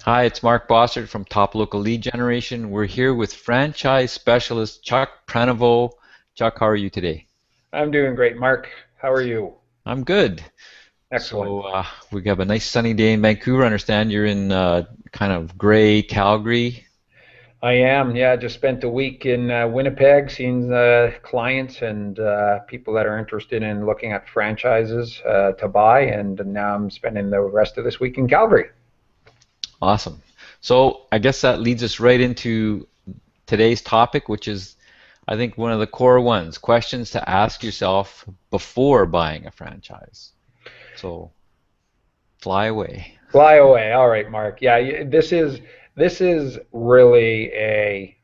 Hi, it's Mark Bossert from Top Local Lead Generation. We're here with franchise specialist Chuck Prenevost. Chuck, how are you today? I'm doing great, Mark. How are you? I'm good. Excellent. We have a nice sunny day in Vancouver. I understand you're in kind of gray Calgary. I am. Yeah, just spent a week in Winnipeg seeing clients and people that are interested in looking at franchises to buy, and now I'm spending the rest of this week in Calgary. Awesome. So I guess that leads us right into today's topic, which is, I think, one of the core ones, questions to ask yourself before buying a franchise. So fly away. Fly away. All right, Mark. Yeah, this is really a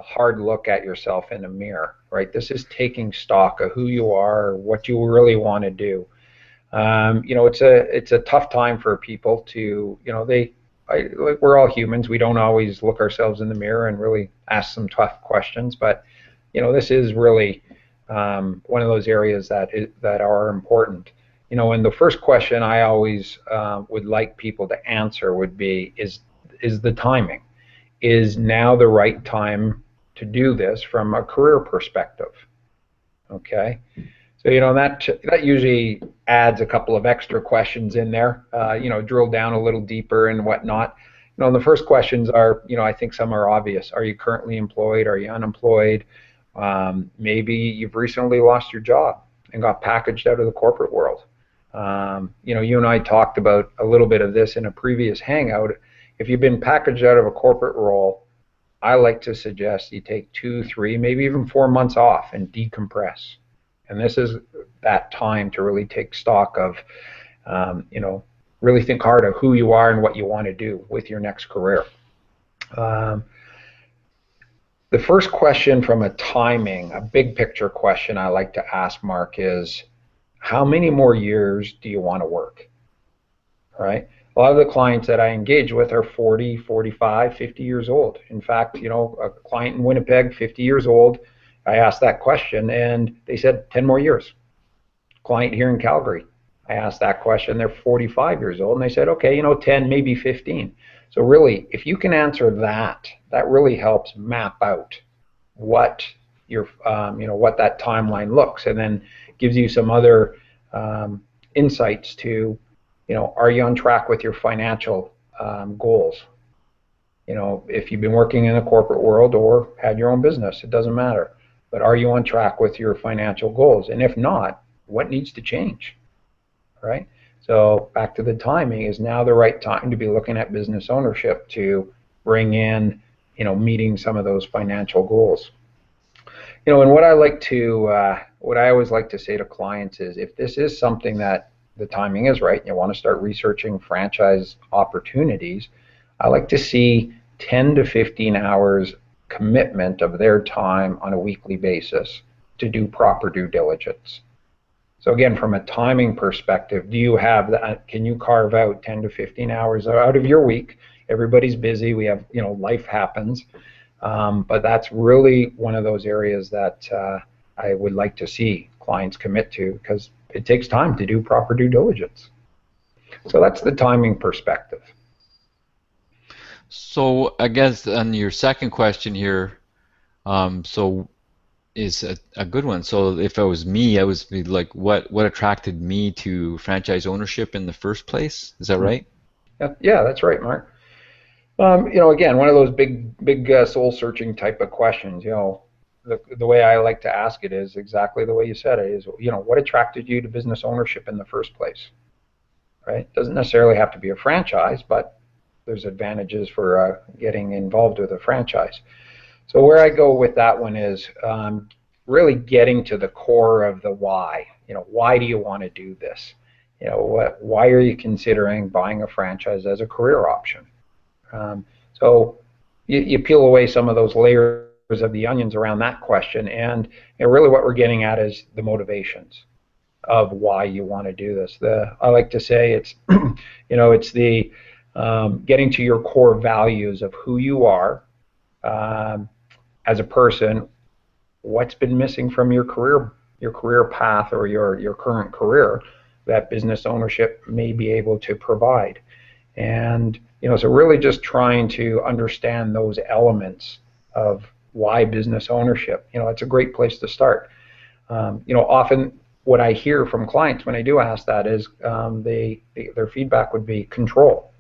hard look at yourself in a mirror, right? This is taking stock of who you are, what you really want to do. It's a tough time for people to, like we're all humans. We don't always look ourselves in the mirror and really ask some tough questions, but this is really one of those areas that are important. And the first question I always would like people to answer would be, is the timing? Is now the right time to do this from a career perspective? Okay. So, that usually adds a couple of extra questions in there, drill down a little deeper and whatnot. And the first questions are, I think some are obvious. Are you currently employed? Are you unemployed? Maybe you've recently lost your job and got packaged out of the corporate world. You and I talked about a little bit of this in a previous hangout. If you've been packaged out of a corporate role, I like to suggest you take 2, 3, maybe even 4 months off and decompress. And this is that time to really take stock of, um, you know, really think hard of who you are and what you want to do with your next career. Um, the first question from a timing, a big picture question I like to ask, Mark, is how many more years do you want to work? Right? A lot of the clients that I engage with are 40, 45, 50 years old. In fact, a client in Winnipeg, 50 years old, I asked that question and they said 10 more years. Client here in Calgary, I asked that question, they're 45 years old and they said, okay, 10, maybe 15. So really, if you can answer that, that really helps map out what what that timeline looks, and then gives you some other insights to, are you on track with your financial goals? If you've been working in the corporate world or had your own business, it doesn't matter. But are you on track with your financial goals? And if not, what needs to change, right? So back to the timing, is now the right time to be looking at business ownership to bring in, meeting some of those financial goals. And what I always like to say to clients is, if this is something that the timing is right, and you want to start researching franchise opportunities, I like to see 10 to 15 hours commitment of their time on a weekly basis to do proper due diligence. So again, from a timing perspective, do you have that? Can you carve out 10 to 15 hours out of your week? Everybody's busy. We have, life happens. But that's really one of those areas that I would like to see clients commit to, because it takes time to do proper due diligence. So that's the timing perspective. So I guess on your second question here, so is a good one. So if it was me, I was be like, what attracted me to franchise ownership in the first place? Is that right? Yeah, yeah, that's right, Mark. Again, one of those big soul searching type of questions. The way I like to ask it is exactly the way you said it. Is, what attracted you to business ownership in the first place? Right? Doesn't necessarily have to be a franchise, but there's advantages for getting involved with a franchise. So where I go with that one is really getting to the core of the why. Why do you want to do this? Why are you considering buying a franchise as a career option? So you peel away some of those layers of the onions around that question, and really what we're getting at is the motivations of why you want to do this. I like to say it's, it's the getting to your core values of who you are as a person. What's been missing from your career path, or your current career, that business ownership may be able to provide. And so really just trying to understand those elements of why business ownership. It's a great place to start. Often what I hear from clients when I do ask that is their feedback would be control.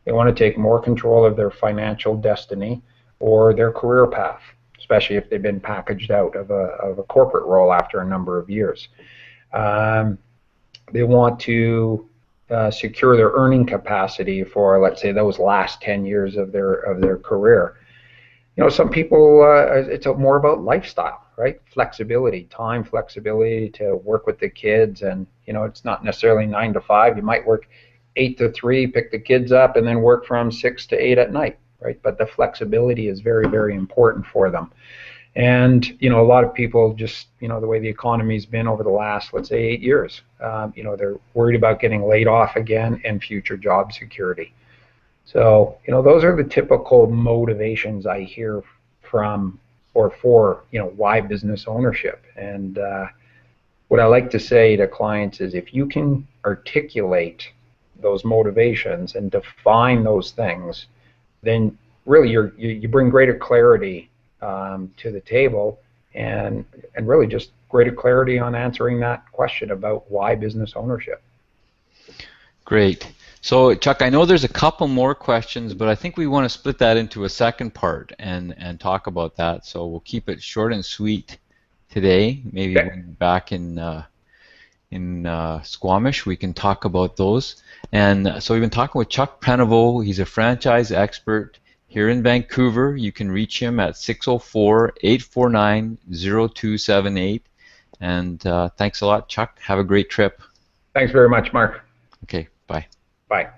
They want to take more control of their financial destiny or their career path, especially if they've been packaged out of a corporate role after a number of years. They want to secure their earning capacity for, let's say, those last 10 years of their career. Some people, it's more about lifestyle, right? Flexibility, time flexibility to work with the kids. And, it's not necessarily 9 to 5. You might work 8 to 3, pick the kids up, and then work from 6 to 8 at night, right? But the flexibility is very, very important for them. And, a lot of people just, the way the economy's been over the last, let's say, 8 years, they're worried about getting laid off again and future job security. So, those are the typical motivations I hear from or for, why business ownership. And what I like to say to clients is if you can articulate those motivations and define those things, then really you bring greater clarity to the table and really just greater clarity on answering that question about why business ownership. Great. So, Chuck, I know there's a couple more questions, but I think we want to split that into a second part and talk about that. So we'll keep it short and sweet today. Maybe Okay. back in Squamish, we can talk about those. And so we've been talking with Chuck Prenevost. He's a franchise expert here in Vancouver. You can reach him at 604-849-0278. And thanks a lot, Chuck. Have a great trip. Thanks very much, Mark. Okay, bye. Bye.